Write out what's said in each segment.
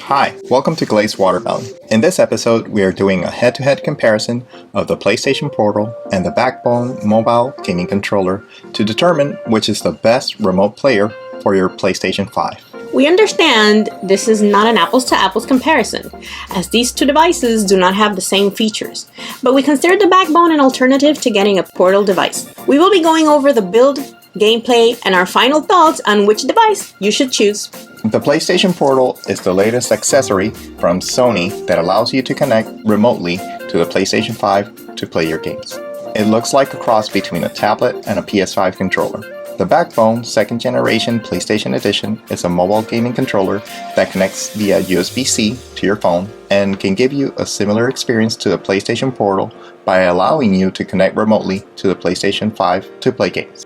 Hi, welcome to Glazed Watermelon. In this episode, we are doing a head-to-head comparison of the PlayStation Portal and the Backbone mobile gaming controller to determine which is the best remote player for your PlayStation 5. We understand this is not an apples-to-apples comparison, as these two devices do not have the same features, but we consider the Backbone an alternative to getting a Portal device. We will be going over the build, gameplay, and our final thoughts on which device you should choose. The PlayStation Portal is the latest accessory from Sony that allows you to connect remotely to the PlayStation 5 to play your games. It looks like a cross between a tablet and a PS5 controller. The Backbone 2nd Generation PlayStation Edition is a mobile gaming controller that connects via USB-C to your phone and can give you a similar experience to the PlayStation Portal by allowing you to connect remotely to the PlayStation 5 to play games.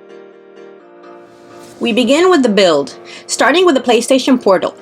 We begin with the build, starting with the PlayStation Portal.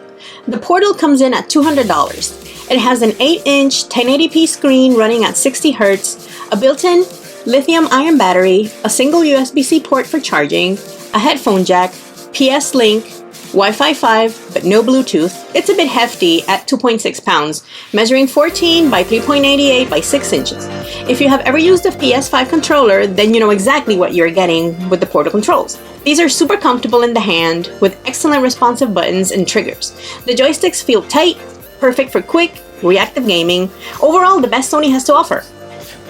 The Portal comes in at $200. It has an 8-inch 1080p screen running at 60 Hz, a built-in lithium-ion battery, a single USB-C port for charging, a headphone jack, PS Link, Wi-Fi 5, but no Bluetooth. It's a bit hefty at 2.6 pounds, measuring 14 by 3.88 by 6 inches. If you have ever used a PS5 controller, then you know exactly what you're getting with the Portal controls. These are super comfortable in the hand, with excellent responsive buttons and triggers. The joysticks feel tight, perfect for quick, reactive gaming. Overall, the best Sony has to offer.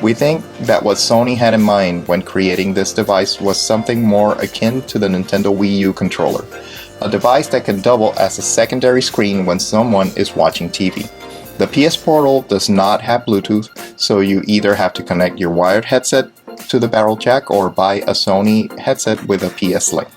We think that what Sony had in mind when creating this device was something more akin to the Nintendo Wii U controller, a device that can double as a secondary screen when someone is watching TV. The PS Portal does not have Bluetooth, so you either have to connect your wired headset to the barrel jack or buy a Sony headset with a PS Link.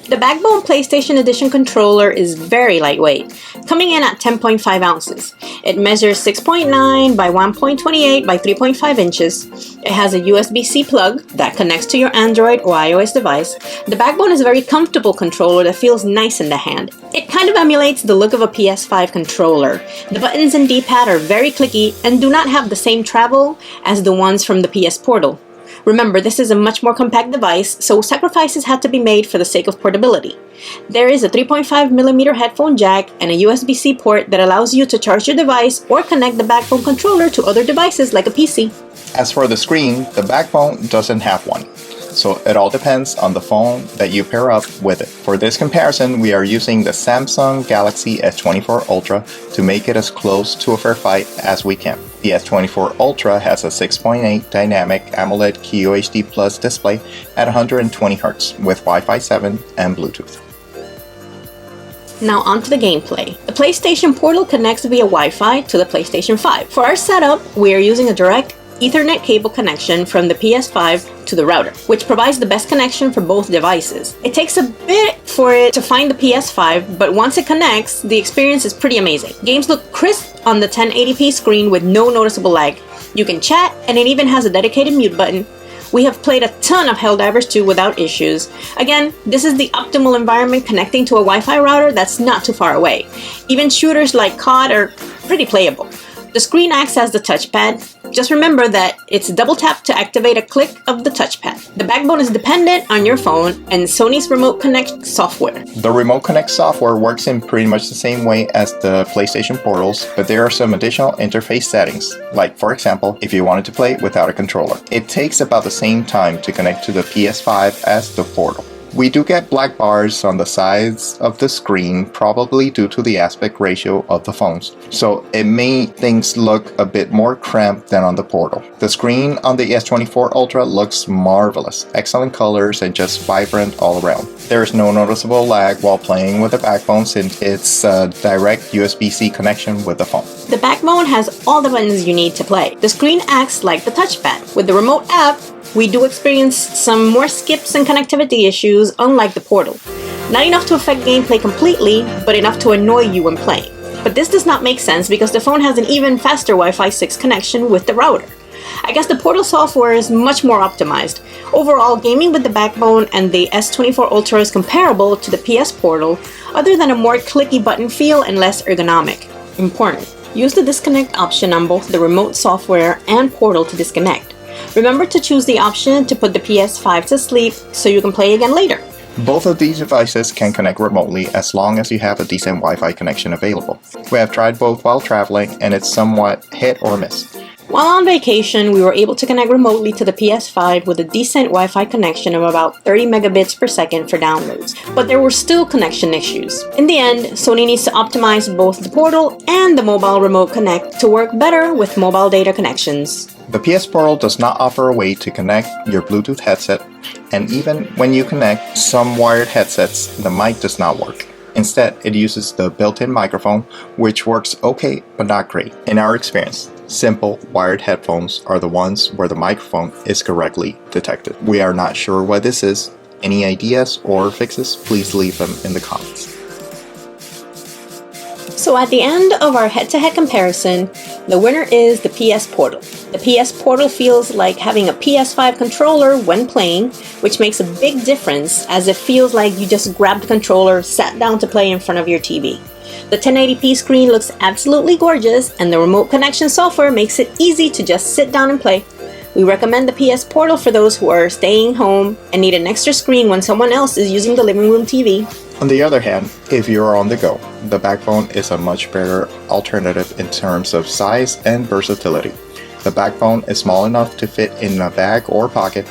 The Backbone PlayStation Edition controller is very lightweight, coming in at 10.5 ounces. It measures 6.9 by 1.28 by 3.5 inches. It has a USB-C plug that connects to your Android or iOS device. The Backbone is a very comfortable controller that feels nice in the hand. It kind of emulates the look of a PS5 controller. The buttons and D-pad are very clicky and do not have the same travel as the ones from the PS Portal. Remember, this is a much more compact device, so sacrifices had to be made for the sake of portability. There is a 3.5mm headphone jack and a USB-C port that allows you to charge your device or connect the Backbone controller to other devices like a PC. As for the screen, the Backbone doesn't have one, so it all depends on the phone that you pair up with it. For this comparison, we are using the Samsung Galaxy S24 Ultra to make it as close to a fair fight as we can. The S24 Ultra has a 6.8 dynamic AMOLED QHD Plus display at 120 Hz with Wi-Fi 7 and Bluetooth. Now onto the gameplay. The PlayStation Portal connects via Wi-Fi to the PlayStation 5. For our setup, we are using a direct Ethernet cable connection from the PS5 to the router, which provides the best connection for both devices. It takes a bit for it to find the PS5, but once it connects, the experience is pretty amazing. Games look crisp on the 1080p screen with no noticeable lag. You can chat, and it even has a dedicated mute button. We have played a ton of Helldivers 2 without issues. Again, this is the optimal environment connecting to a Wi-Fi router that's not too far away. Even shooters like COD are pretty playable. The screen acts as the touchpad. Just remember that it's double tap to activate a click of the touchpad. The Backbone is dependent on your phone and Sony's Remote Connect software. The Remote Connect software works in pretty much the same way as the PlayStation Portals, but there are some additional interface settings, like for example, if you wanted to play without a controller. It takes about the same time to connect to the PS5 as the Portal. We do get black bars on the sides of the screen, probably due to the aspect ratio of the phones, so it made things look a bit more cramped than on the Portal. The screen on the S24 Ultra looks marvelous, excellent colors and just vibrant all around. There is no noticeable lag while playing with the Backbone since it's a direct USB-C connection with the phone. The Backbone has all the buttons you need to play. The screen acts like the touchpad. With the remote app, we do experience some more skips and connectivity issues, unlike the Portal. Not enough to affect gameplay completely, but enough to annoy you when playing. But this does not make sense because the phone has an even faster Wi-Fi 6 connection with the router. I guess the Portal software is much more optimized. Overall, gaming with the Backbone and the S24 Ultra is comparable to the PS Portal, other than a more clicky button feel and less ergonomic. Important. Use the disconnect option on both the remote software and Portal to disconnect. Remember to choose the option to put the PS5 to sleep so you can play again later. Both of these devices can connect remotely as long as you have a decent Wi-Fi connection available. We have tried both while traveling and it's somewhat hit or miss. While on vacation, we were able to connect remotely to the PS5 with a decent Wi-Fi connection of about 30 megabits per second for downloads, but there were still connection issues. In the end, Sony needs to optimize both the Portal and the mobile remote connect to work better with mobile data connections. The PS Portal does not offer a way to connect your Bluetooth headset, and even when you connect some wired headsets, the mic does not work. Instead, it uses the built-in microphone, which works okay but not great. In our experience, simple wired headphones are the ones where the microphone is correctly detected. We are not sure why this is. Any ideas or fixes, please leave them in the comments. So at the end of our head-to-head comparison, the winner is the PS Portal. The PS Portal feels like having a PS5 controller when playing, which makes a big difference as it feels like you just grabbed the controller, sat down to play in front of your TV. The 1080p screen looks absolutely gorgeous, and the remote connection software makes it easy to just sit down and play. We recommend the PS Portal for those who are staying home and need an extra screen when someone else is using the living room TV. On the other hand, if you are on the go, the backbone is a much better alternative in terms of size and versatility. The backbone is small enough to fit in a bag or pocket,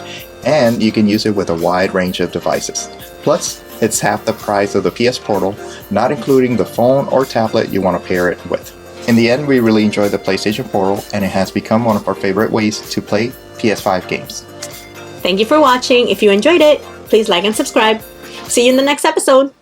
and you can use it with a wide range of devices. Plus, it's half the price of the PS Portal, not including the phone or tablet you want to pair it with. In the end, we really enjoy the PlayStation Portal, and it has become one of our favorite ways to play PS5 games. Thank you for watching. If you enjoyed it, please like and subscribe. See you in the next episode.